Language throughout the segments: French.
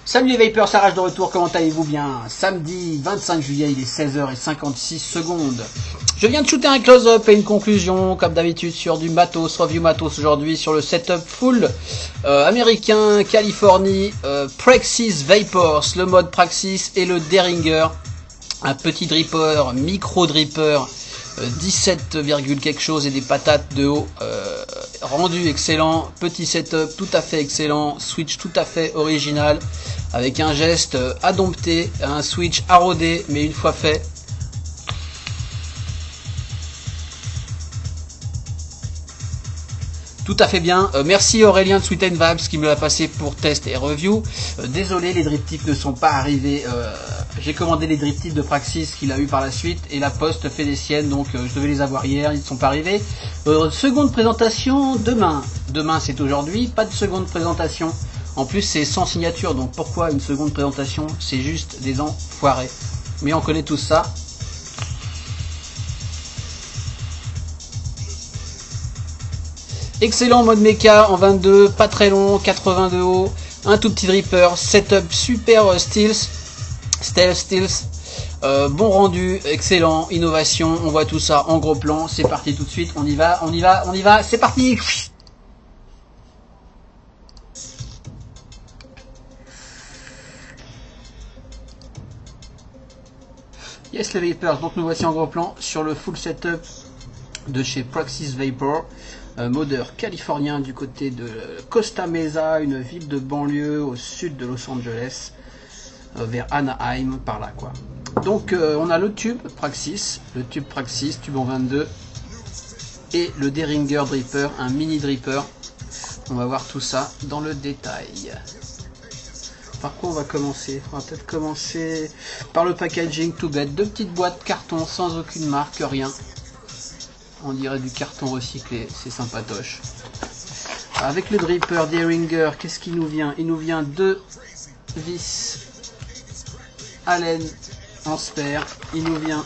Salut les Vapers, ça rage de retour, comment allez-vous bien? Samedi 25 juillet, il est 16h56. Je viens de shooter un close-up et une conclusion, comme d'habitude, sur du matos, review matos aujourd'hui, sur le setup full américain, Californie, Praxis Vapors, le mode Praxis et le Derringer, un petit dripper, micro dripper, 17, quelque chose et des patates de haut, rendu excellent, petit setup tout à fait excellent, switch tout à fait original, avec un geste à dompter, un switch à rôder, mais une fois fait, tout à fait bien. Merci Aurélien de Sweet & Vibes qui me l'a passé pour test et review. Désolé, les drip tips ne sont pas arrivés. J'ai commandé les drip tips de Praxis qu'il a eu par la suite et la poste fait des siennes, donc je devais les avoir hier, ils ne sont pas arrivés. Seconde présentation demain. Demain c'est aujourd'hui, pas de seconde présentation. En plus c'est sans signature, donc pourquoi une seconde présentation? C'est juste des enfoirés. Mais on connaît tout ça. Excellent mode mecha en 22, pas très long, 80 de haut, un tout petit dripper, setup super stealth, bon rendu, excellent, innovation, on voit tout ça en gros plan, c'est parti tout de suite, on y va, c'est parti. Yes les Vapers, donc nous voici en gros plan sur le full setup de chez Praxis Vapor. Modeur californien du côté de Costa Mesa, une ville de banlieue au sud de Los Angeles, vers Anaheim, par là quoi. Donc on a le tube Praxis, tube en 22, et le Derringer Dripper, un mini dripper. On va voir tout ça dans le détail. Par quoi on va commencer? On va peut-être commencer par le packaging tout bête, deux petites boîtes carton sans aucune marque, rien. On dirait du carton recyclé, c'est sympatoche. Avec le dripper Derringer, qu'est-ce qui nous vient? Il nous vient deux vis Allen en spare. Il nous vient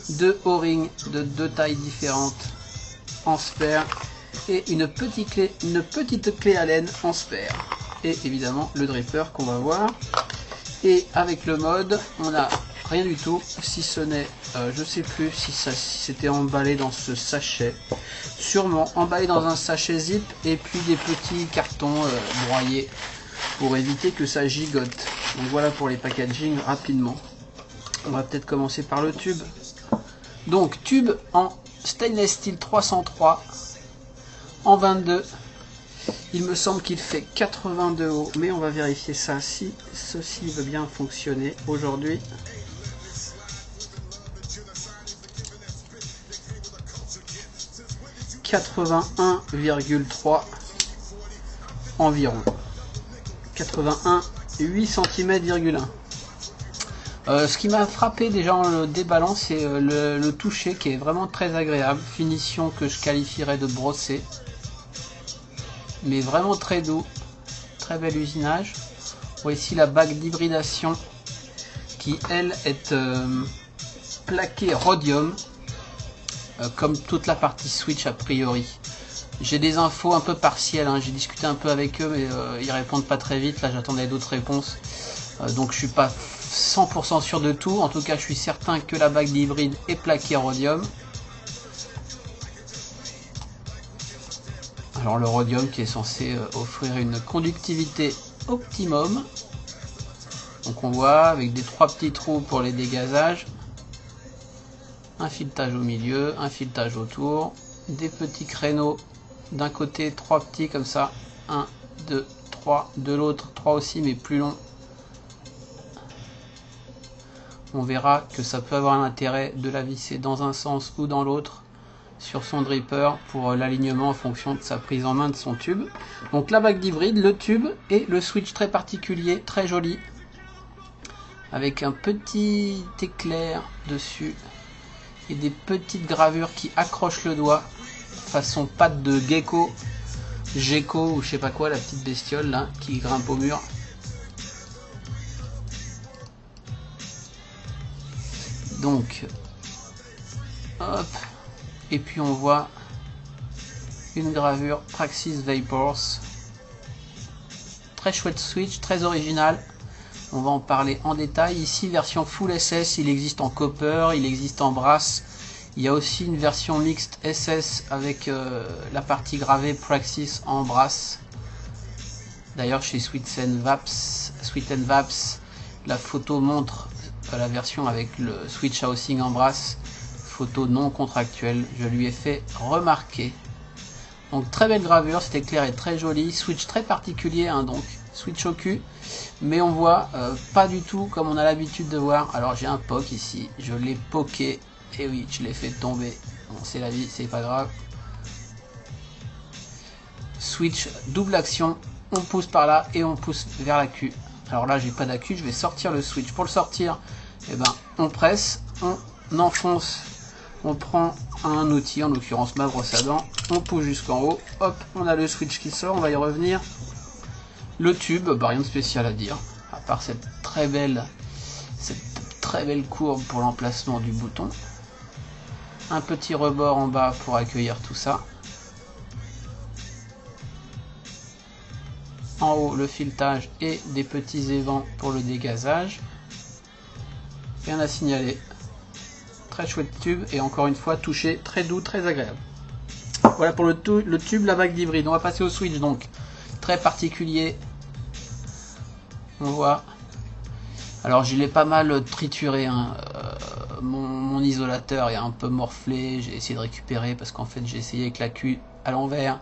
deux O-rings de deux tailles différentes en spare. Et une petite clé Allen en spare. Et évidemment le dripper qu'on va voir. Et avec le mode, on a rien du tout, si ce n'est, je sais plus si c'était emballé dans ce sachet, sûrement emballé dans un sachet zip, et puis des petits cartons broyés pour éviter que ça gigote. Donc voilà pour les packaging rapidement. On va peut-être commencer par le tube. Donc tube en stainless steel 303 en 22. Il me semble qu'il fait 80 de haut, mais on va vérifier ça si ceci veut bien fonctionner aujourd'hui. 81,3 environ. 81, 8 cm,1. Ce qui m'a frappé déjà en le déballant, c'est le toucher qui est vraiment très agréable. Finition que je qualifierais de brossée. Mais vraiment très doux. Très bel usinage. On voit ici la bague d'hybridation qui, elle, est plaquée rhodium. Comme toute la partie switch a priori. J'ai des infos un peu partielles, hein. J'ai discuté un peu avec eux, mais ils répondent pas très vite. Là j'attendais d'autres réponses, donc je suis pas 100% sûr de tout. En tout cas je suis certain que la bague d'hybride est plaquée rhodium. Alors le rhodium qui est censé offrir une conductivité optimum. Donc on voit avec des trois petits trous pour les dégazages. Un filetage au milieu, un filetage autour, des petits créneaux d'un côté, trois petits comme ça, 1, 2, 3, de l'autre, 3 aussi mais plus long. On verra que ça peut avoir un intérêt de la visser dans un sens ou dans l'autre. sur son dripper pour l'alignement en fonction de sa prise en main de son tube. Donc la bague d'hybride, le tube et le switch très particulier, très joli, avec un petit éclair dessus et des petites gravures qui accrochent le doigt façon patte de gecko, ou je sais pas quoi, la petite bestiole là qui grimpe au mur. Donc hop, et puis on voit une gravure Praxis Vapors, très chouette switch, très original. On va en parler en détail. Ici version full SS, il existe en copper, il existe en brass. Il y a aussi une version mixte SS avec la partie gravée Praxis en brass. D'ailleurs chez Sweet and Vaps, la photo montre la version avec le switch housing en brass. Photo non contractuelle, je lui ai fait remarquer. Donc très belle gravure, cet éclair est très joli, switch très particulier, hein, donc switch au cul, mais on voit pas du tout comme on a l'habitude de voir. Alors j'ai un poke ici, je l'ai poké, et oui, je l'ai fait tomber. Bon, c'est la vie, c'est pas grave. Switch double action, on pousse par là et on pousse vers la queue. Alors là j'ai pas d'accu, je vais sortir le switch. Pour le sortir, eh ben, on presse, on enfonce, on prend un outil, en l'occurrence ma brosse à dents, on pousse jusqu'en haut, hop, on a le switch qui sort, on va y revenir. Le tube, bah, rien de spécial à dire, à part cette très belle courbe pour l'emplacement du bouton. Un petit rebord en bas pour accueillir tout ça. En haut, le filetage et des petits évents pour le dégazage. Rien à signaler. Très chouette tube et encore une fois touché très doux, très agréable. Voilà pour le tube, la bague d'hybride. On va passer au switch donc. Très particulier. On voit. Alors je l'ai pas mal trituré, hein. Mon isolateur est un peu morflé, j'ai essayé de récupérer parce qu'en fait j'ai essayé avec la queue à l'envers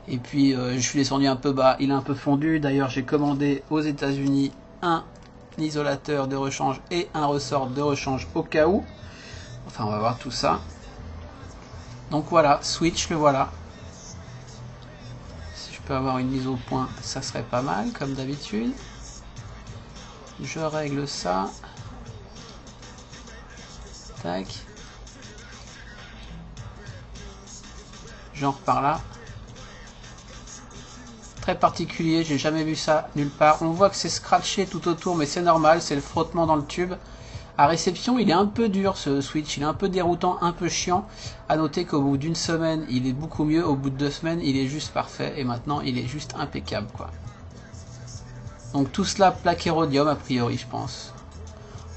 et puis je suis descendu un peu bas, il est un peu fondu. D'ailleurs j'ai commandé aux États-Unis un isolateur de rechange et un ressort de rechange au cas où. Enfin on va voir tout ça. Donc voilà, switch, le voilà. Si je peux avoir une mise au point, ça serait pas mal comme d'habitude. Je règle ça. Tac. J'en repars là. Très particulier, j'ai jamais vu ça nulle part. On voit que c'est scratché tout autour, mais c'est normal, c'est le frottement dans le tube. À réception, il est un peu dur ce switch, il est un peu déroutant, un peu chiant. À noter qu'au bout d'une semaine, il est beaucoup mieux. Au bout de 2 semaines, il est juste parfait. Et maintenant, il est juste impeccable, quoi. Donc tout cela plaqué rhodium a priori, je pense.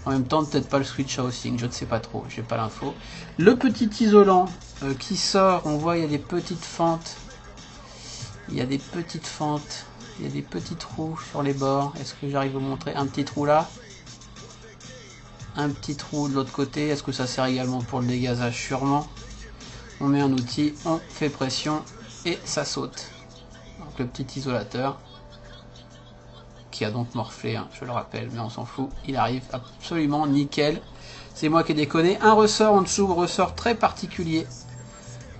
En même temps, peut-être pas le switch housing, je ne sais pas trop, j'ai pas l'info. Le petit isolant qui sort, on voit il y a des petites fentes. Il y a des petites fentes, il y a des petits trous sur les bords. Est-ce que j'arrive à vous montrer un petit trou là? Un petit trou de l'autre côté. Est-ce que ça sert également pour le dégazage? Sûrement. On met un outil, on fait pression et ça saute. Donc le petit isolateur. Qui a donc morflé, hein, je le rappelle, mais on s'en fout, il arrive absolument nickel. C'est moi qui ai déconné. Un ressort en dessous, ressort très particulier.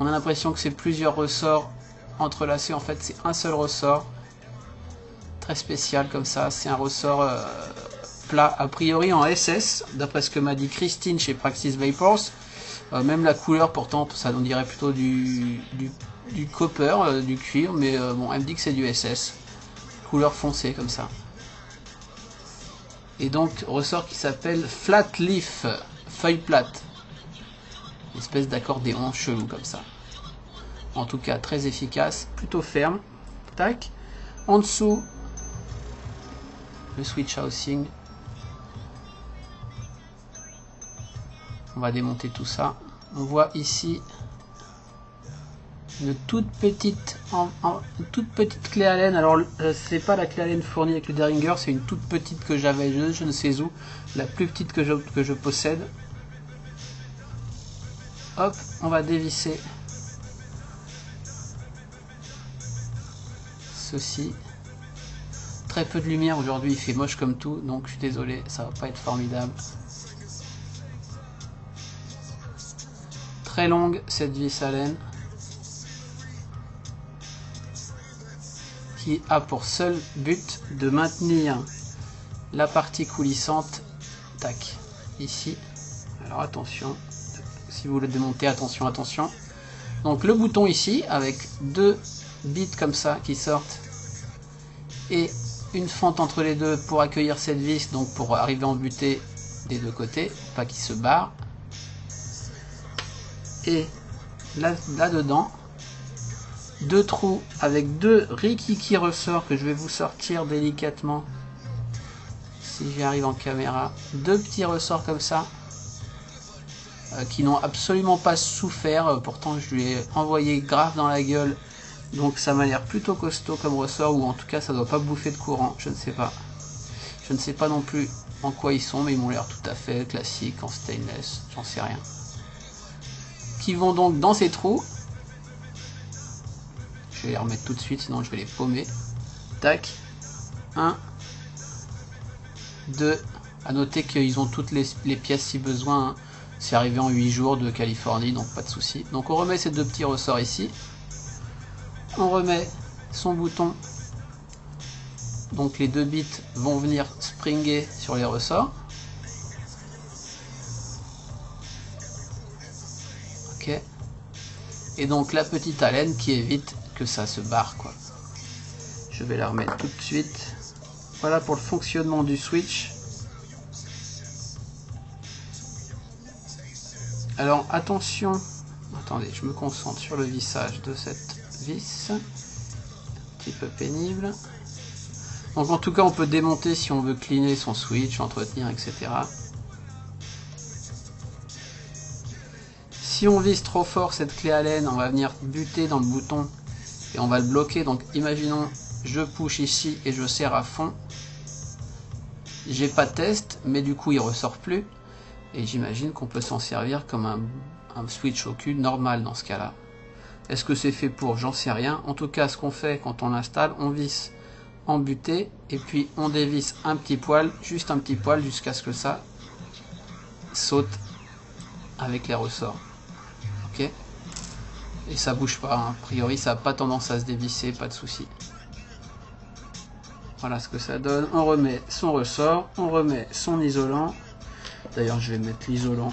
On a l'impression que c'est plusieurs ressorts entrelacés, en fait c'est un seul ressort. Très spécial comme ça, c'est un ressort plat, a priori en SS, d'après ce que m'a dit Christine chez Praxis Vapors. Même la couleur, pourtant, ça on dirait plutôt du copper, du cuir, mais bon, elle me dit que c'est du SS. Couleur foncée comme ça. Et donc ressort qui s'appelle Flat Leaf, feuille plate. Une espèce d'accordéon chelou comme ça. En tout cas très efficace, plutôt ferme. Tac. En dessous, le switch housing. On va démonter tout ça. On voit ici une toute petite clé Allen. Alors c'est pas la clé Allen fournie avec le Derringer, c'est une toute petite que j'avais je ne sais où, la plus petite que je possède. Hop, on va dévisser ceci. Très peu de lumière aujourd'hui, il fait moche comme tout, donc je suis désolé, ça va pas être formidable. très longue cette vis Allen, qui a pour seul but de maintenir la partie coulissante, tac, ici. Alors attention, si vous le démontez, attention, attention. Donc le bouton ici, avec deux bits comme ça qui sortent, et une fente entre les deux pour accueillir cette vis, donc pour arriver en butée des deux côtés, pas qu'il se barre. Et là-dedans, deux trous avec deux rikiki ressorts que je vais vous sortir délicatement si j'y arrive en caméra. Deux petits ressorts comme ça qui n'ont absolument pas souffert, pourtant je lui ai envoyé grave dans la gueule, donc ça m'a l'air plutôt costaud comme ressort, ou en tout cas ça doit pas bouffer de courant, je ne sais pas. Je ne sais pas non plus en quoi ils sont, mais ils m'ont l'air tout à fait classiques, en stainless, j'en sais rien. Qui vont donc dans ces trous. Je vais les remettre tout de suite, sinon je vais les paumer. Tac. 1, 2. À noter qu'ils ont toutes les pièces si besoin. Hein. C'est arrivé en 8 jours de Californie, donc pas de souci. Donc on remet ces deux petits ressorts ici. On remet son bouton. Donc les deux bits vont venir springer sur les ressorts. Ok. Et donc la petite Allen qui évite que ça se barre, quoi. Je vais la remettre tout de suite. Voilà pour le fonctionnement du switch. Alors attention, attendez, je me concentre sur le vissage de cette vis. Un petit peu pénible. Donc en tout cas on peut démonter si on veut cleaner son switch, entretenir, etc. Si on visse trop fort cette clé Allen, on va venir buter dans le bouton et on va le bloquer. Donc imaginons, je push ici et je serre à fond. J'ai pas de test, mais du coup il ressort plus. Et j'imagine qu'on peut s'en servir comme un switch au cul normal dans ce cas-là. Est-ce que c'est fait pour? J'en sais rien. En tout cas, ce qu'on fait quand on l'installe, on visse en butée et puis on dévisse un petit poil, juste un petit poil, jusqu'à ce que ça saute avec les ressorts. Ok? Et ça bouge pas. Hein. A priori, ça n'a pas tendance à se dévisser, pas de souci. Voilà ce que ça donne. On remet son ressort, on remet son isolant. D'ailleurs, je vais mettre l'isolant.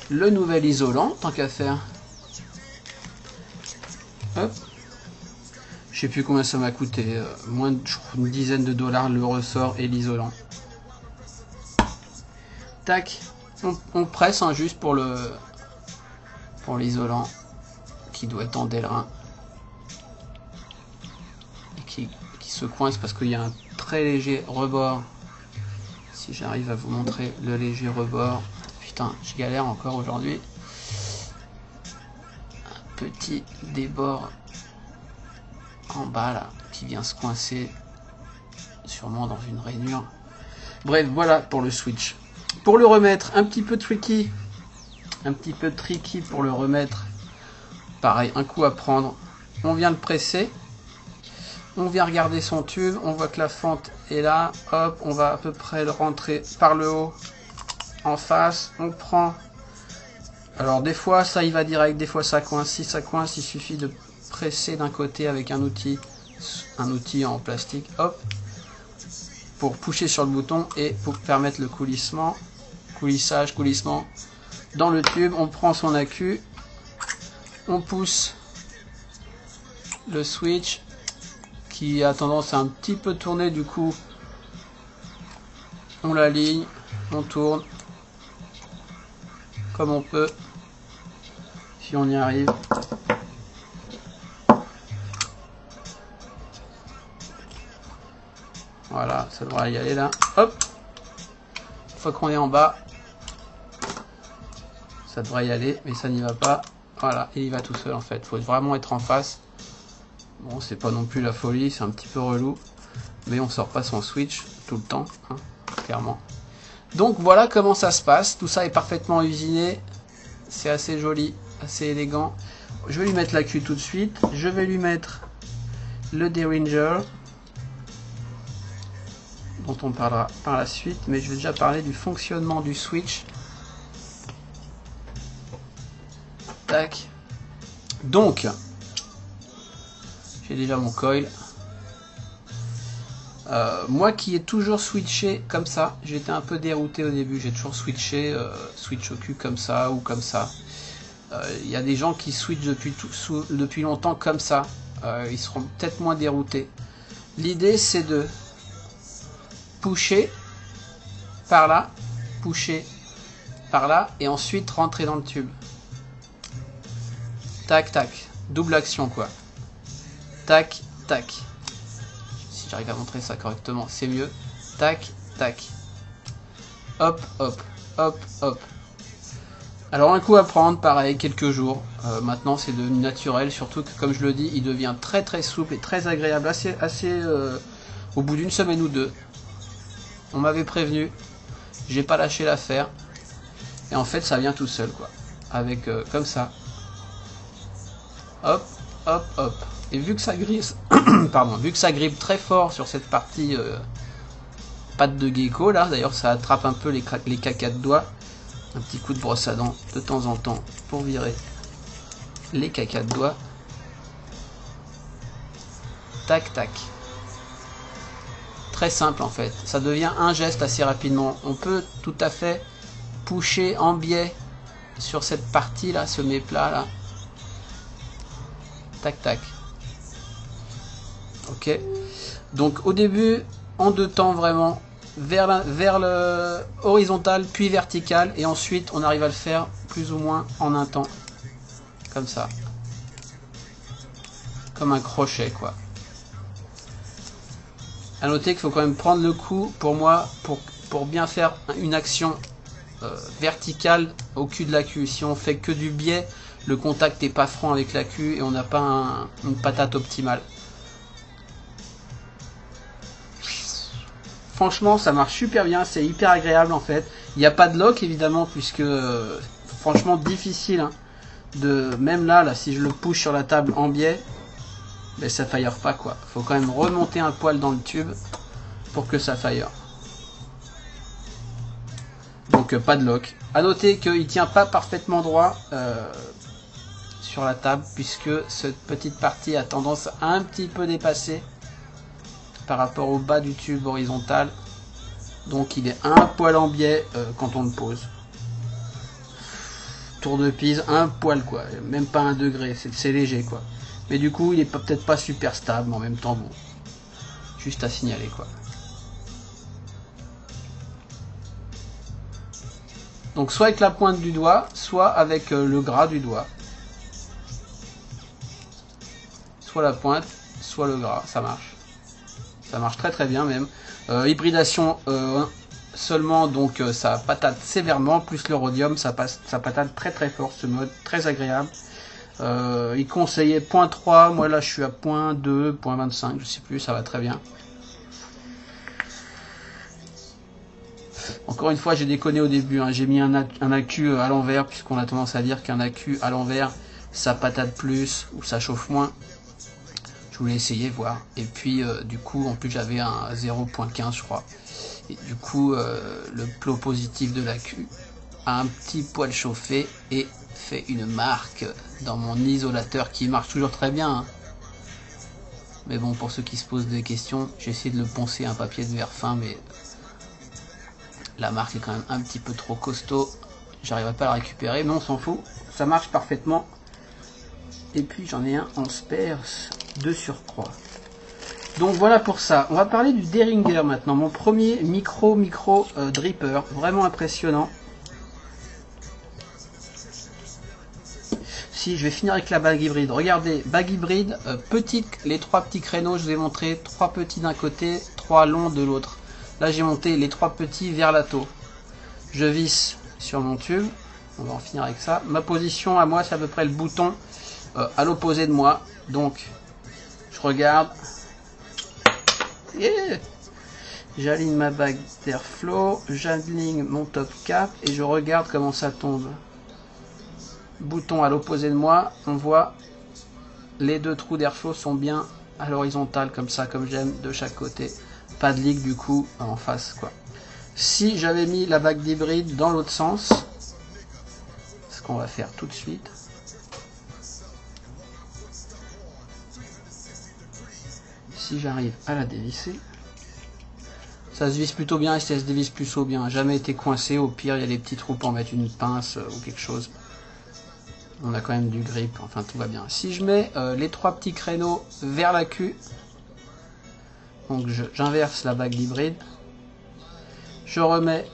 Le nouvel isolant, tant qu'à faire. Hop. Je sais plus combien ça m'a coûté. Moins de une dizaine de dollars le ressort et l'isolant. Tac. On presse hein, juste pour l'isolant qui doit être en délerin. Et qui se coince parce qu'il y a un très léger rebord. Si j'arrive à vous montrer le léger rebord. Putain, je galère encore aujourd'hui. Un petit débord en bas là, qui vient se coincer. Sûrement dans une rainure. Bref, voilà pour le switch. Pour le remettre, un petit peu tricky. Un petit peu tricky pour le remettre. Pareil, un coup à prendre. On vient le presser. On vient regarder son tube, on voit que la fente est là, hop, on va à peu près le rentrer par le haut, en face, on prend, alors des fois ça y va direct, des fois ça coince, si ça coince il suffit de presser d'un côté avec un outil en plastique, hop, pour pusher sur le bouton et pour permettre le coulissement, coulissement dans le tube, on prend son accu, on pousse le switch, qui a tendance à un petit peu tourner, du coup on l'aligne, on tourne comme on peut, si on y arrive. Voilà, ça devrait y aller là, hop, une fois qu'on est en bas, ça devrait y aller, mais ça n'y va pas, voilà, il y va tout seul en fait, il faut vraiment être en face. Bon, c'est pas non plus la folie, c'est un petit peu relou, mais on sort pas son switch tout le temps, hein, clairement. Donc voilà comment ça se passe, tout ça est parfaitement usiné, c'est assez joli, assez élégant. Je vais lui mettre la queue tout de suite, je vais lui mettre le Derringer, dont on parlera par la suite, mais je vais déjà parler du fonctionnement du switch. tac. Donc, j'ai déjà mon coil. Moi qui ai toujours switché comme ça, j'étais un peu dérouté au début, j'ai toujours switché, switch au cul comme ça ou comme ça. Il y a des gens qui switchent depuis longtemps comme ça, ils seront peut-être moins déroutés. L'idée c'est de pusher par là, pusher par là et ensuite rentrer dans le tube. Tac tac, double action quoi. Tac tac. Si j'arrive à montrer ça correctement, c'est mieux. Tac, tac. Hop, hop, hop, hop. Alors un coup à prendre, pareil, quelques jours. Maintenant c'est devenu naturel, surtout que comme je le dis, il devient très très souple et très agréable, assez au bout d'une semaine ou deux. On m'avait prévenu, j'ai pas lâché l'affaire. Et en fait ça vient tout seul quoi. Avec comme ça. Hop, hop, hop. Et vu que ça glisse, pardon, vu que ça grippe très fort sur cette partie patte de gecko là, d'ailleurs ça attrape un peu les cacas de doigts. Un petit coup de brosse à dents de temps en temps pour virer les cacas de doigts. Tac tac. Très simple en fait. Ça devient un geste assez rapidement. On peut tout à fait pusher en biais sur cette partie là, ce méplat là. Tac tac. Ok, donc au début en deux temps vraiment vers le horizontal puis vertical et ensuite on arrive à le faire plus ou moins en un temps comme ça, comme un crochet quoi. À noter qu'il faut quand même prendre le coup pour moi pour bien faire une action verticale au cul de la queue. Si on fait que du biais, le contact n'est pas franc avec la queue et on n'a pas une patate optimale. Franchement ça marche super bien, c'est hyper agréable en fait. Il n'y a pas de lock évidemment puisque franchement difficile hein, même là si je le push sur la table en biais, ben, ça fire pas quoi. Faut quand même remonter un poil dans le tube pour que ça fire. Donc pas de lock. À noter qu'il tient pas parfaitement droit sur la table puisque cette petite partie a tendance à un petit peu dépasser par rapport au bas du tube horizontal, donc il est un poil en biais quand on le pose. Tour de pise, un poil quoi, même pas un degré, c'est léger quoi. Mais du coup il est peut-être pas super stable, mais en même temps bon, juste à signaler quoi. Donc soit avec la pointe du doigt, soit avec le gras du doigt. Soit la pointe, soit le gras, ça marche. Ça marche très très bien même. Hybridation seulement, donc ça patate sévèrement, plus le rhodium, ça patate très très fort ce mode, très agréable. Il conseillait 0.3, moi là je suis à 0.2, 0.25, je sais plus, ça va très bien. Encore une fois j'ai déconné au début, hein. J'ai mis un accu à l'envers, puisqu'on a tendance à dire qu'un accu à l'envers ça patate plus ou ça chauffe moins. Je voulais essayer voir et puis du coup en plus j'avais un 0.15 je crois et du coup le plot positif de l'accu a un petit poil chauffé et fait une marque dans mon isolateur qui marche toujours très bien hein. Mais bon, pour ceux qui se posent des questions, j'ai essayé de le poncer un papier de verre fin mais la marque est quand même un petit peu trop costaud, j'arriverai pas à la récupérer mais on s'en fout, ça marche parfaitement. Et puis j'en ai un en spare de surcroît. Donc voilà pour ça. On va parler du Derringer maintenant. Mon premier micro dripper. Vraiment impressionnant. Si je vais finir avec la bague hybride. Regardez, bague hybride, petite, les trois petits créneaux, je vous ai montré. 3 petits d'un côté, 3 longs de l'autre. Là j'ai monté les 3 petits vers la taux. Je visse sur mon tube. On va en finir avec ça. Ma position à moi c'est à peu près le bouton à l'opposé de moi. Donc je regarde, yeah, j'aligne ma bague d'airflow, j'aligne mon top cap et je regarde comment ça tombe. Bouton à l'opposé de moi, on voit les deux trous d'airflow sont bien à l'horizontale comme ça, comme j'aime, de chaque côté. Pas de leak du coup en face quoi. Si j'avais mis la bague d'hybride dans l'autre sens, ce qu'on va faire tout de suite, si j'arrive à la dévisser. Ça se visse plutôt bien et ça se dévisse plutôt bien. Jamais été coincé. Au pire, il y a des petits trous pour mettre une pince ou quelque chose. On a quand même du grip. Enfin, tout va bien. Si je mets les 3 petits créneaux vers la queue, donc j'inverse la bague d'hybride. Je remets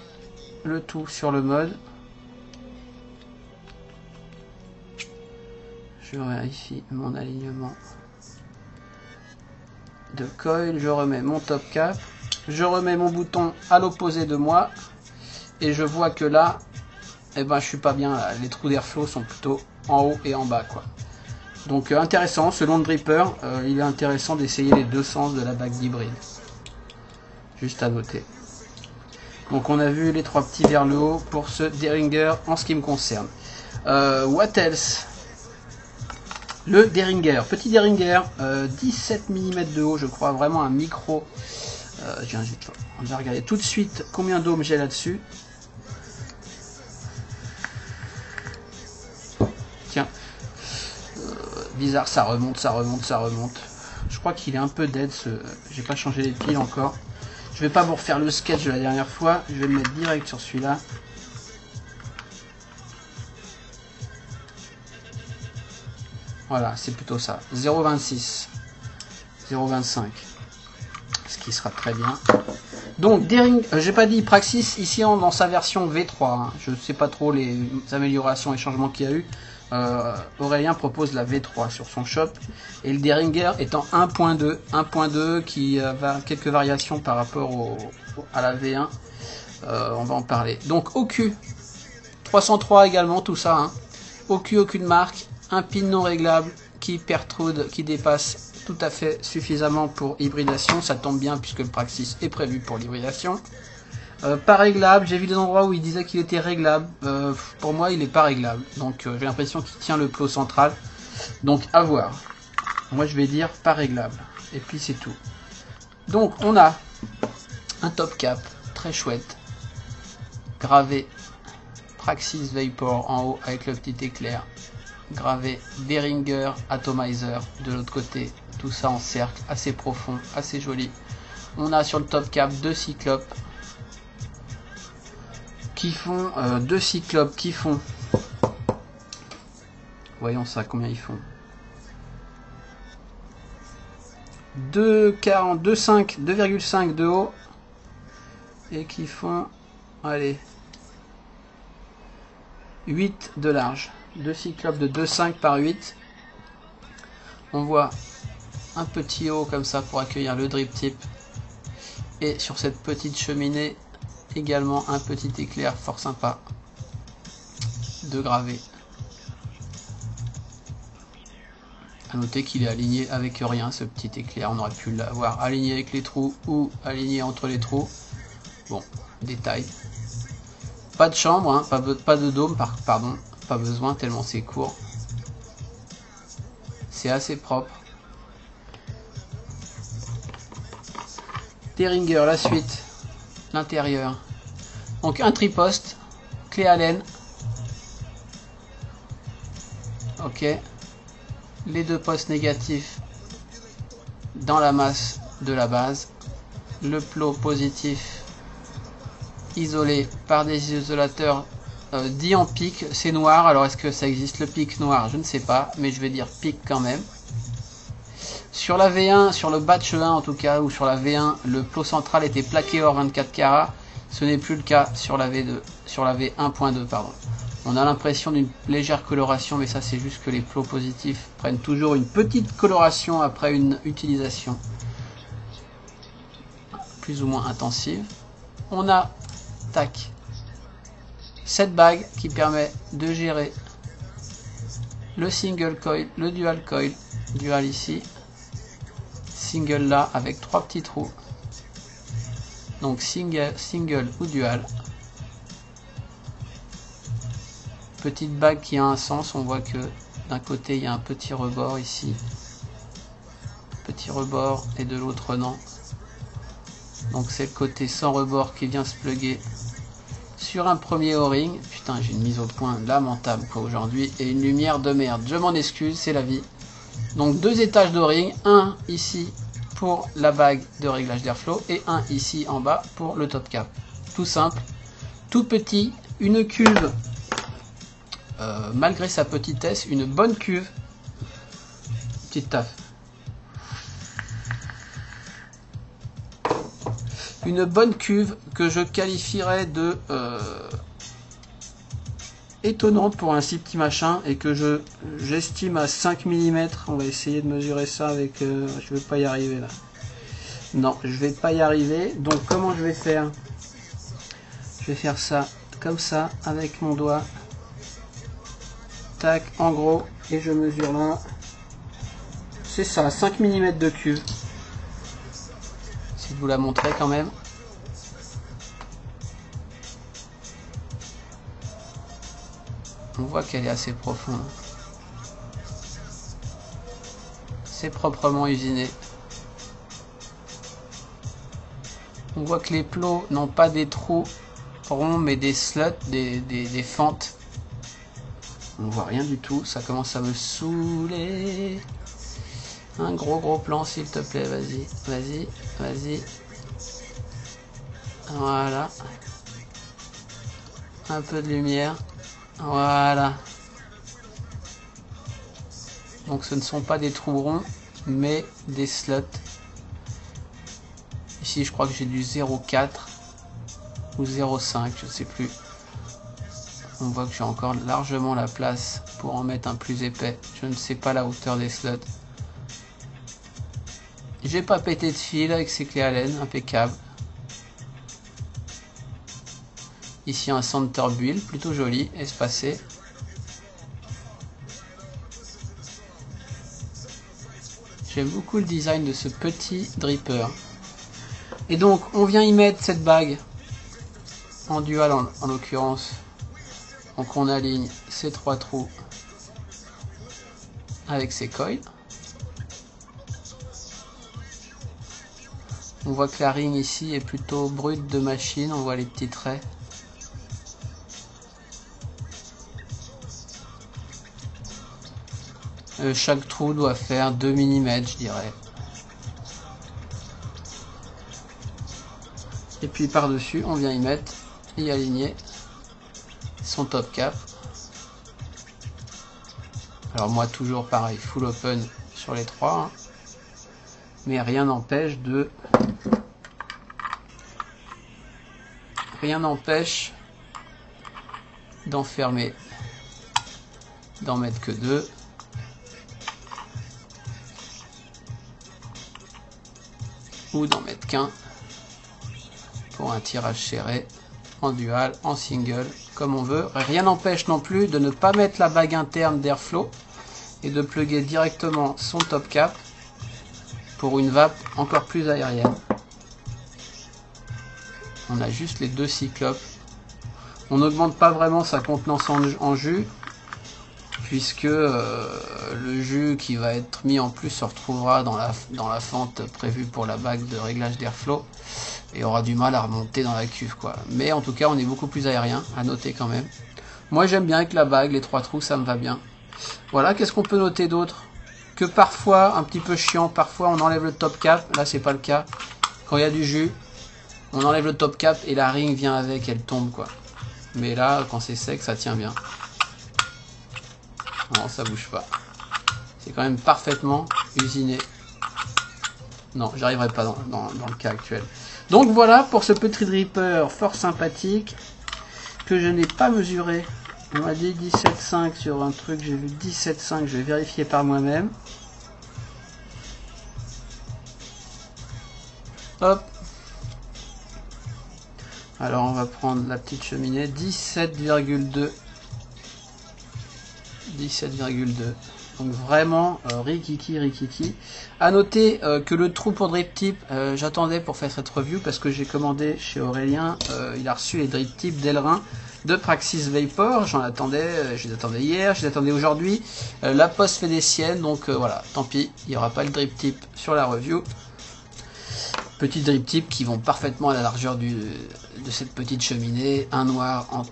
le tout sur le mode. Je vérifie mon alignement de coil. Je remets mon top cap. Je remets mon bouton à l'opposé de moi. Et je vois que là, eh ben, je suis pas bien. Là. Les trous d'airflow sont plutôt en haut et en bas, quoi. Donc intéressant. Selon le dripper, il est intéressant d'essayer les deux sens de la bague d'hybride. Juste à noter. Donc on a vu les 3 petits vers le haut pour ce Derringer en ce qui me concerne. What else? Le Derringer, petit Derringer, 17 mm de haut, je crois, vraiment un micro. On va regarder tout de suite combien d'ohms j'ai là-dessus. Tiens, bizarre, ça remonte. Je crois qu'il est un peu dead, j'ai pas changé les piles encore. Je vais pas vous refaire le sketch de la dernière fois, je vais le mettre direct sur celui-là. Voilà, c'est plutôt ça. 0,26. 0,25. Ce qui sera très bien. Donc, j'ai pas dit Praxis, ici dans sa version V3. Hein. Je ne sais pas trop les améliorations et changements qu'il y a eu. Aurélien propose la V3 sur son shop. Et le Derringer étant 1.2. 1.2 qui va quelques variations par rapport à la V1. On va en parler. Donc, OQ. 303 également, tout ça. Hein. OQ, aucune marque. Un pin non réglable qui pertrude, qui dépasse tout à fait suffisamment pour hybridation. Ça tombe bien puisque le Praxis est prévu pour l'hybridation. Pas réglable, j'ai vu des endroits où il disait qu'il était réglable. Pour moi, il n'est pas réglable. Donc j'ai l'impression qu'il tient le plot central. Donc à voir. Moi je vais dire pas réglable. Et puis c'est tout. Donc on a un top cap très chouette. Gravé Praxis Vapor en haut avec le petit éclair. Gravé Derringer Atomizer de l'autre côté, tout ça en cercle, assez profond, assez joli. On a sur le top cap 2 cyclopes qui font voyons ça, combien ils font, 2,5 de haut et qui font, allez, 8 de large. 2 cyclopes de 2,5 par 8. On voit un petit haut comme ça pour accueillir le drip tip. Et sur cette petite cheminée, également un petit éclair fort sympa de gravé. A noter qu'il est aligné avec rien, ce petit éclair. On aurait pu l'avoir aligné avec les trous ou aligné entre les trous. Bon, détail. Pas de chambre, hein, pas de dôme, pardon. Pas besoin tellement c'est court. C'est assez propre. Derringer, la suite. L'intérieur. Donc un triposte. Clé Allen. Ok. Les 2 postes négatifs dans la masse de la base. Le plot positif isolé par des isolateurs dit en pic, c'est noir. Alors est-ce que ça existe le pic noir? Je ne sais pas, mais je vais dire pic quand même. Sur la V1, sur le batch 1 en tout cas, ou sur la V1, le plot central était plaqué or 24 carats. Ce n'est plus le cas sur la V2, sur la V1.2 pardon. On a l'impression d'une légère coloration, mais ça c'est juste que les plots positifs prennent toujours une petite coloration après une utilisation plus ou moins intensive. On a, tac, cette bague qui permet de gérer le single coil, le dual coil, dual ici, single là avec 3 petits trous, donc single ou dual. Petite bague qui a un sens, on voit que d'un côté il y a un petit rebord ici, petit rebord, et de l'autre non. Donc c'est le côté sans rebord qui vient se plugger sur un premier O-ring. Putain, j'ai une mise au point lamentable quoi aujourd'hui, et une lumière de merde. Je m'en excuse, c'est la vie. Donc 2 étages d'O-ring, un ici pour la bague de réglage d'airflow et un ici en bas pour le top cap. Tout simple, tout petit, une cuve, malgré sa petitesse, une bonne cuve. Petite taf. Une bonne cuve que je qualifierais de étonnante pour un si petit machin et que j'estime à 5 mm. On va essayer de mesurer ça avec... je vais pas y arriver là. Non, je vais pas y arriver. Donc comment je vais faire? Je vais faire ça comme ça avec mon doigt. Tac, en gros. Et je mesure là. C'est ça, 5 mm de cuve. Si je vous la montrer quand même. On voit qu'elle est assez profonde. C'est proprement usiné. On voit que les plots n'ont pas des trous ronds mais des slots, des fentes. On voit rien du tout, ça commence à me saouler. Un gros plan s'il te plaît, vas-y, vas-y, vas-y. Voilà. Un peu de lumière. Voilà. Donc ce ne sont pas des trous ronds, mais des slots. Ici je crois que j'ai du 0,4 ou 0,5, je ne sais plus. On voit que j'ai encore largement la place pour en mettre un plus épais. Je ne sais pas la hauteur des slots. J'ai pas pété de fil avec ces clés Allen, impeccable. Ici un center build, plutôt joli, espacé. J'aime beaucoup le design de ce petit dripper. Et donc on vient y mettre cette bague en dual en l'occurrence. Donc on aligne ces trois trous avec ces coils. On voit que la ring ici est plutôt brute de machine, on voit les petits traits. Chaque trou doit faire 2 mm je dirais. Et puis par dessus on vient y mettre et aligner son top cap. Alors moi toujours pareil, full open sur les trois, hein. Mais rien n'empêche d'en fermer, d'en mettre que deux. Ou d'en mettre qu'un pour un tirage serré en dual, en single, comme on veut. Rien n'empêche non plus de ne pas mettre la bague interne d'airflow et de plugger directement son top cap pour une vape encore plus aérienne. On a juste les deux cyclopes. On n'augmente pas vraiment sa contenance en jus, puisque le jus qui va être mis en plus se retrouvera dans la fente prévue pour la bague de réglage d'airflow et aura du mal à remonter dans la cuve, quoi. Mais en tout cas on est beaucoup plus aérien, à noter quand même. Moi j'aime bien avec la bague, les trois trous ça me va bien. Voilà, qu'est-ce qu'on peut noter d'autre? Que parfois, un petit peu chiant, parfois on enlève le top cap, là c'est pas le cas. Quand il y a du jus, on enlève le top cap et la ring vient avec, elle tombe, quoi. Mais là quand c'est sec ça tient bien. Non, ça bouge pas. C'est quand même parfaitement usiné. Non, j'arriverai pas dans le cas actuel. Donc voilà pour ce petit dripper fort sympathique que je n'ai pas mesuré. On m'a dit 17,5 sur un truc, j'ai vu 17,5, je vais vérifier par moi-même. Hop. Alors on va prendre la petite cheminée, 17,2. 17,2. Donc vraiment rikiki. À noter que le trou pour drip tip, j'attendais pour faire cette review parce que j'ai commandé chez Aurélien, il a reçu les drip tips d'Elrin de Praxis Vapor. Je les attendais hier, je les attendais aujourd'hui. La poste fait des siennes, donc voilà, tant pis, il n'y aura pas le drip tip sur la review. Petits drip tips qui vont parfaitement à la largeur de cette petite cheminée, un noir en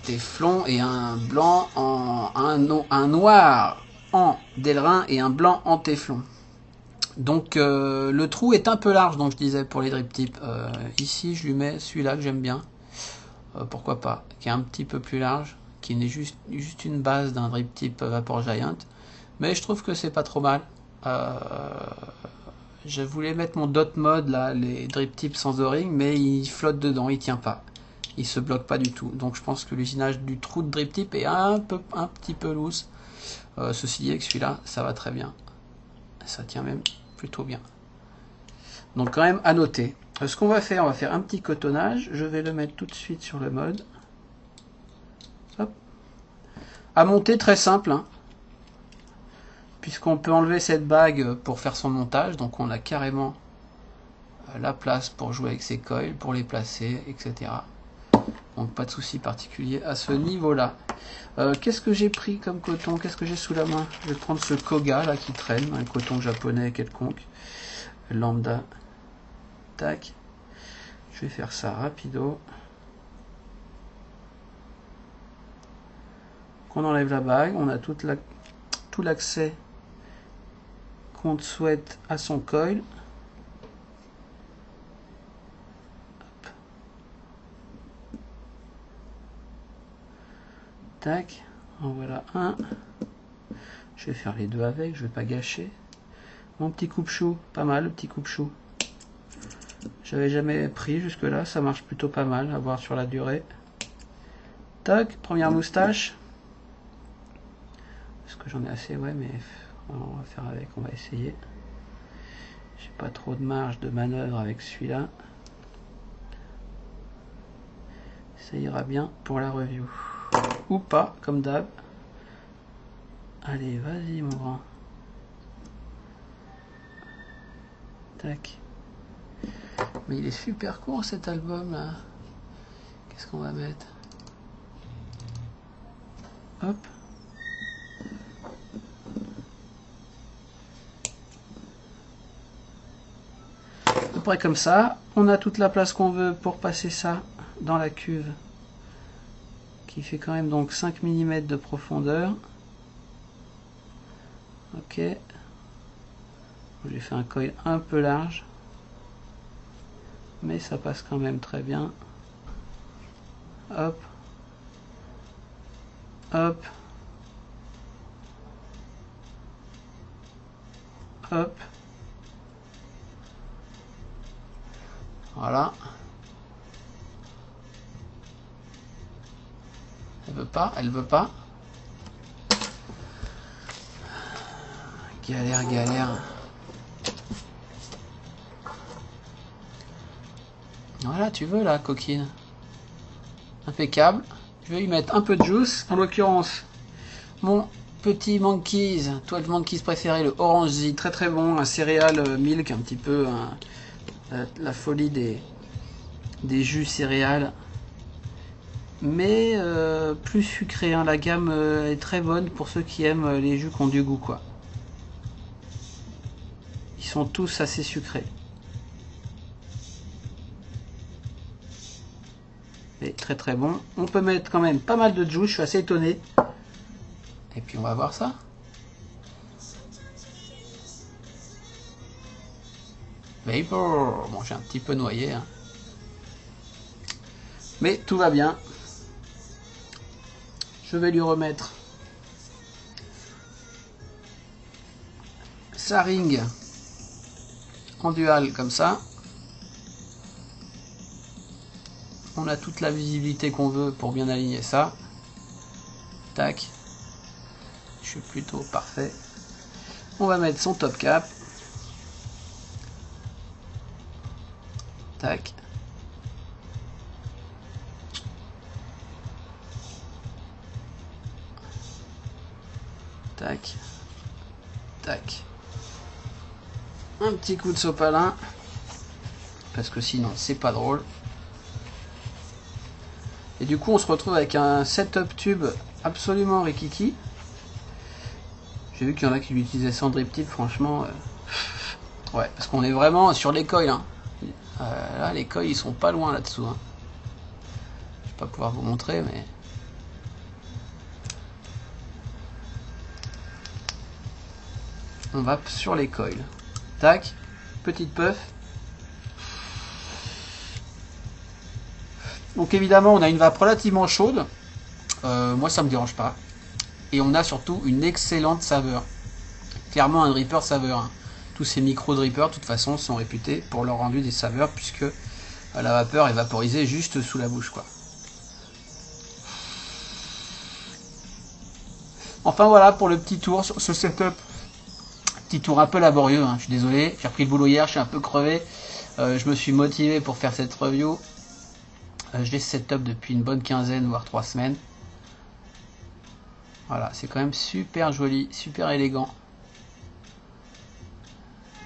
téflon et un blanc un noir en d'Elrin et un blanc en téflon. Donc le trou est un peu large, donc je disais pour les drip tips. Ici je lui mets celui-là que j'aime bien. Pourquoi pas, qui est un petit peu plus large, qui n'est juste une base d'un drip tip Vapor Giant. Mais je trouve que c'est pas trop mal. Je voulais mettre mon dot mode là, les drip tips sans o-ring, mais il flotte dedans, il tient pas. Il se bloque pas du tout. Donc je pense que l'usinage du trou de drip tip est un petit peu loose. Ceci dit, avec celui-là, ça va très bien. Ça tient même plutôt bien. Donc quand même à noter. Ce qu'on va faire, on va faire un petit cotonnage. Je vais le mettre tout de suite sur le mode. Hop. À monter très simple, hein, puisqu'on peut enlever cette bague pour faire son montage. Donc on a carrément la place pour jouer avec ses coils, pour les placer, etc. Donc pas de souci particulier à ce niveau-là. Qu'est-ce que j'ai pris comme coton? Qu'est-ce que j'ai sous la main? Je vais prendre ce Koga là qui traîne, un coton japonais quelconque, lambda. Tac. Je vais faire ça rapido. On enlève la bague, on a tout l'accès qu'on souhaite à son coil. Hop. Tac, en voilà un. Je vais faire les deux avec, je vais pas gâcher. Mon petit coupe-chou, pas mal le petit coupe-chou. J'avais jamais pris jusque là, ça marche plutôt pas mal, à voir sur la durée. Tac, première moustache. Est-ce que j'en ai assez? Ouais, mais on va faire avec, on va essayer. J'ai pas trop de marge de manœuvre avec celui-là. Ça ira bien pour la review. Ou pas, comme d'hab. Allez, vas-y mon grand. Tac. Mais il est super court cet album là. Qu'est-ce qu'on va mettre? Hop. À peu près comme ça. On a toute la place qu'on veut pour passer ça dans la cuve. Qui fait quand même donc 5 mm de profondeur. Ok. J'ai fait un coil un peu large. Mais ça passe quand même très bien. Hop. Hop. Hop. Voilà. Elle veut pas, elle veut pas. Galère, galère. Voilà, tu veux la coquine. Impeccable. Je vais y mettre un peu de juice. En l'occurrence, mon petit Monkeys, 12 Monkeys préféré, le Orange Z, très très bon. Un céréal milk, un petit peu la folie des jus céréales. Mais plus sucré, hein. La gamme est très bonne pour ceux qui aiment les jus qui ont du goût, quoi. Ils sont tous assez sucrés. Et très très bon. On peut mettre quand même pas mal de juice, je suis assez étonné. Et puis on va voir ça. Vapor. Bon, j'ai un petit peu noyé, hein. Mais tout va bien. Je vais lui remettre sa ring en dual comme ça. On a toute la visibilité qu'on veut pour bien aligner ça. Tac. Je suis plutôt parfait. On va mettre son top cap. Tac. Tac. Tac. Un petit coup de sopalin. Parce que sinon c'est pas drôle. Et du coup on se retrouve avec un setup tube absolument rikiki. J'ai vu qu'il y en a qui l'utilisaient sans drip tip, franchement. Ouais, parce qu'on est vraiment sur les coils, hein. Là les coils ils sont pas loin là-dessous, hein. Je vais pas pouvoir vous montrer, mais... On va sur les coils. Tac, petite puff. Donc évidemment, on a une vape relativement chaude. Moi, ça me dérange pas. Et on a surtout une excellente saveur. Clairement, un dripper saveur. Hein. Tous ces micro-drippers, de toute façon, sont réputés pour leur rendu des saveurs, puisque la vapeur est vaporisée juste sous la bouche, quoi. Enfin voilà pour le petit tour sur ce setup. Petit tour un peu laborieux, hein. Je suis désolé, j'ai repris le boulot hier, je suis un peu crevé. Je me suis motivé pour faire cette review. Je l'ai setup depuis une bonne quinzaine, voire 3 semaines. Voilà, c'est quand même super joli, super élégant.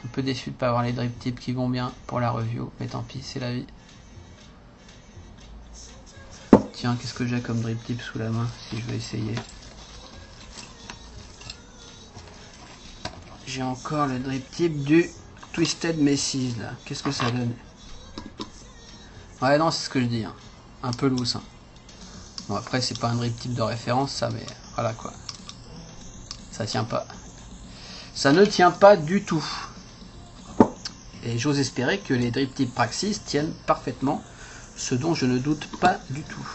Un peu déçu de ne pas avoir les drip tips qui vont bien pour la review, mais tant pis, c'est la vie. Tiens, qu'est-ce que j'ai comme drip tip sous la main, si je veux essayer. J'ai encore le drip tip du Twisted Messis, là. Qu'est-ce que ça donne? Ouais, non, c'est ce que je dis, hein. Un peu loose, hein. Bon, après, c'est pas un drip tip de référence, ça, mais voilà, quoi. Ça tient pas. Ça ne tient pas du tout. Et j'ose espérer que les drip tips Praxis tiennent parfaitement, ce dont je ne doute pas du tout.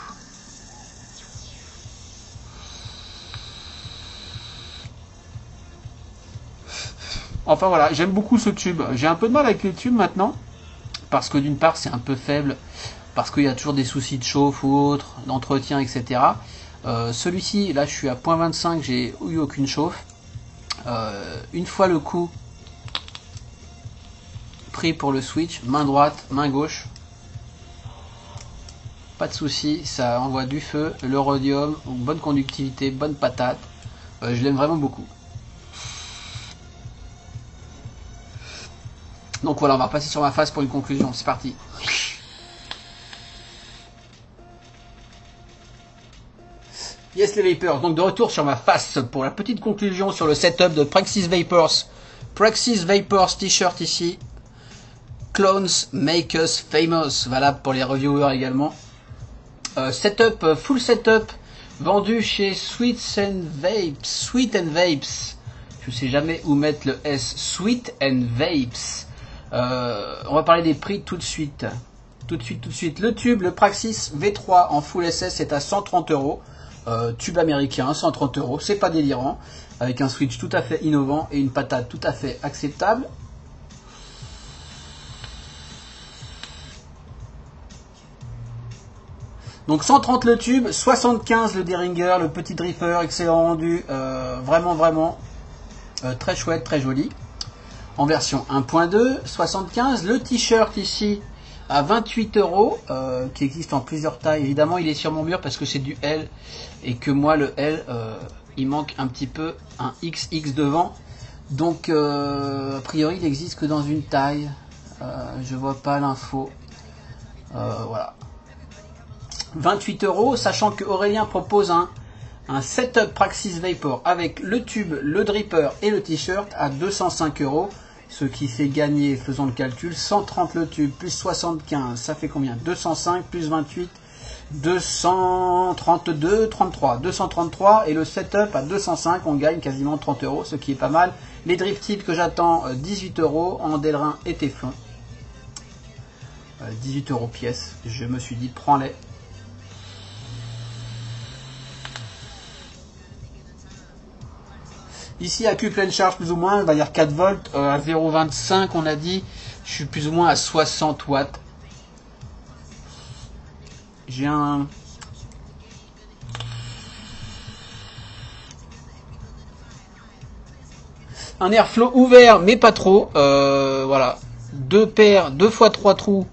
Enfin voilà, j'aime beaucoup ce tube. J'ai un peu de mal avec les tubes maintenant, parce que d'une part c'est un peu faible, parce qu'il y a toujours des soucis de chauffe ou autre, d'entretien, etc. Celui-ci, là je suis à 0.25, j'ai eu aucune chauffe. Une fois le coup pris pour le switch, main droite, main gauche, pas de souci, ça envoie du feu, le rhodium, bonne conductivité, bonne patate. Je l'aime vraiment beaucoup. Donc voilà, on va passer sur ma face pour une conclusion. C'est parti. Yes les Vapors, donc de retour sur ma face pour la petite conclusion sur le setup de Praxis Vapors. Praxis Vapors t-shirt ici. Clones Make Us Famous, valable pour les reviewers également. Setup, full setup, vendu chez Sweet and Vapes. Je sais jamais où mettre le S. Sweet and Vapes. On va parler des prix tout de suite. Tout de suite. Le tube, le Praxis V3 en full SS est à 130 €. Tube américain, 130 €. C'est pas délirant. Avec un switch tout à fait innovant et une patate tout à fait acceptable. Donc 130 le tube, 75 le Derringer, le petit dripper, excellent rendu. Vraiment très chouette, très joli. En version 1.2, 75. Le t-shirt ici à 28 €, qui existe en plusieurs tailles. Évidemment, il est sur mon mur parce que c'est du L et que moi, le L, il manque un petit peu un XX devant. Donc, a priori, il n'existe que dans une taille. Je vois pas l'info. Voilà. 28 €, sachant que Aurélien propose un setup Praxis Vapor avec le tube, le dripper et le t-shirt à 205 €. Ce qui fait gagner, faisons le calcul, 130 le tube plus 75, ça fait combien? 205 plus 28, 232, 33. 233 et le setup à 205, on gagne quasiment 30 €, ce qui est pas mal. Les drip tips que j'attends, 18 € en Delrin et Téflon. 18 € pièce, je me suis dit prends-les. Ici, à Q pleine charge plus ou moins, il va y avoir 4 volts, à 0,25 on a dit, je suis plus ou moins à 60 watts. J'ai un airflow ouvert mais pas trop, voilà, 2 fois 3 trous,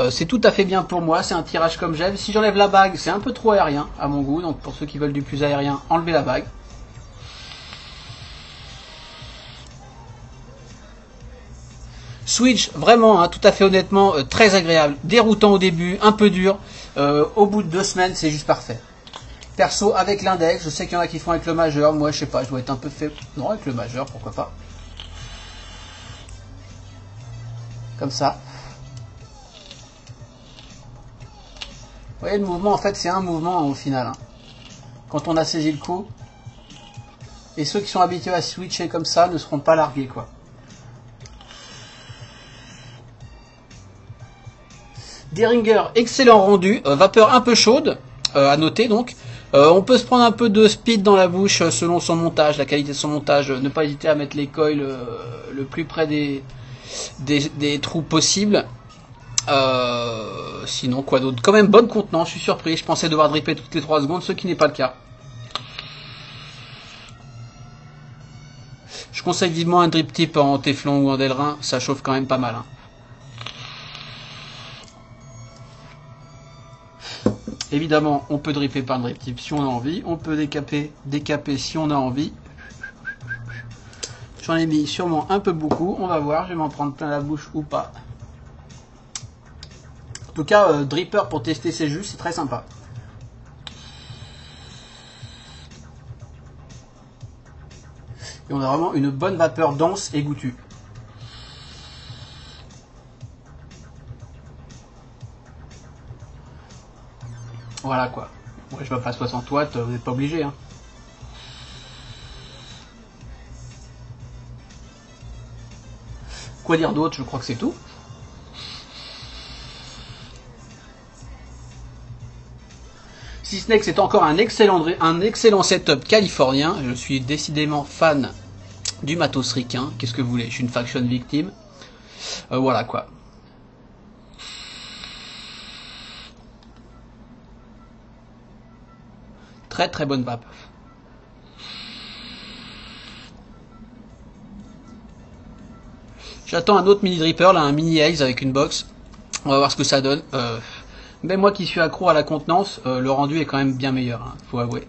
c'est tout à fait bien pour moi, c'est un tirage comme j'aime. Si j'enlève la bague, c'est un peu trop aérien à mon goût, donc pour ceux qui veulent du plus aérien, enlevez la bague. Switch, vraiment, hein, tout à fait honnêtement, très agréable. Déroutant au début, un peu dur. Au bout de 2 semaines, c'est juste parfait. Perso, avec l'index, je sais qu'il y en a qui font avec le majeur. Moi, je sais pas, je dois être un peu fait. Non, avec le majeur, pourquoi pas. Comme ça. Vous voyez, le mouvement, en fait, c'est un mouvement au final. Hein. Quand on a saisi le coup. Et ceux qui sont habitués à switcher comme ça ne seront pas largués, quoi. Derringer, excellent rendu, vapeur un peu chaude, à noter donc. On peut se prendre un peu de speed dans la bouche selon son montage, la qualité de son montage. Ne pas hésiter à mettre les coils le plus près des trous possibles. Sinon, quoi d'autre? Quand même, bonne contenance, je suis surpris. Je pensais devoir dripper toutes les 3 secondes, ce qui n'est pas le cas. Je conseille vivement un drip tip en téflon ou en Delrin, ça chauffe quand même pas mal. Hein. Évidemment, on peut dripper par un drip tip si on a envie. On peut décaper si on a envie. J'en ai mis sûrement un peu beaucoup. On va voir, je vais m'en prendre plein la bouche ou pas. En tout cas, dripper pour tester ses jus, c'est très sympa. Et on a vraiment une bonne vapeur dense et goûtue. Voilà quoi. Ouais, je vais pas 60 watts, vous n'êtes pas obligé. Hein. Quoi dire d'autre? Je crois que c'est tout. Si ce n'est que c'est encore un excellent setup californien. Je suis décidément fan du matos ricain. Qu'est-ce que vous voulez? Je suis une faction victime. Voilà quoi. Très très bonne vape. J'attends un autre mini dripper, là, un mini Ace avec une box. On va voir ce que ça donne. Même moi qui suis accro à la contenance, le rendu est quand même bien meilleur, hein, faut avouer.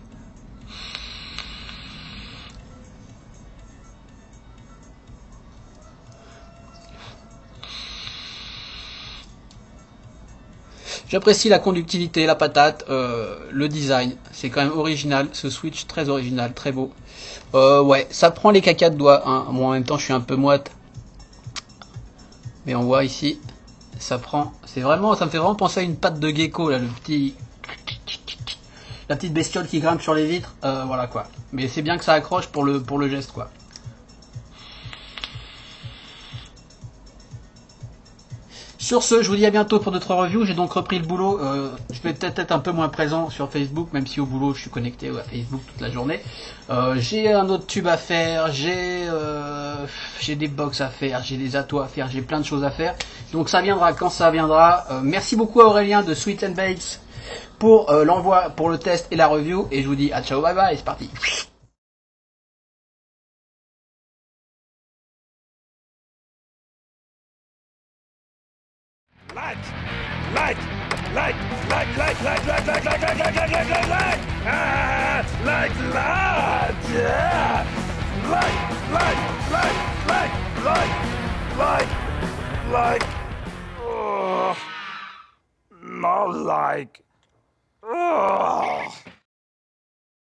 J'apprécie la conductivité, la patate, le design, c'est quand même original, ce switch très original, très beau. Ouais, ça prend les cacas de doigts, hein. Moi en même temps je suis un peu moite. Mais on voit ici, ça prend, c'est vraiment, ça me fait vraiment penser à une patte de gecko là, la petite bestiole qui grimpe sur les vitres, voilà quoi. Mais c'est bien que ça accroche pour le geste quoi. Sur ce, je vous dis à bientôt pour d'autres reviews. J'ai donc repris le boulot. Je vais peut-être être un peu moins présent sur Facebook, même si au boulot je suis connecté à Facebook toute la journée. J'ai un autre tube à faire, j'ai des box à faire, j'ai des atos à faire, j'ai plein de choses à faire. Donc ça viendra quand ça viendra. Merci beaucoup à Aurélien de Sweet and Bakes pour l'envoi, pour le test et la review. Et je vous dis à ciao, bye bye, c'est parti. Like, like, like, like, like, like, like, like, like, like, like, like, like, like, like, ah, like, yeah, like, oh, not like, oh.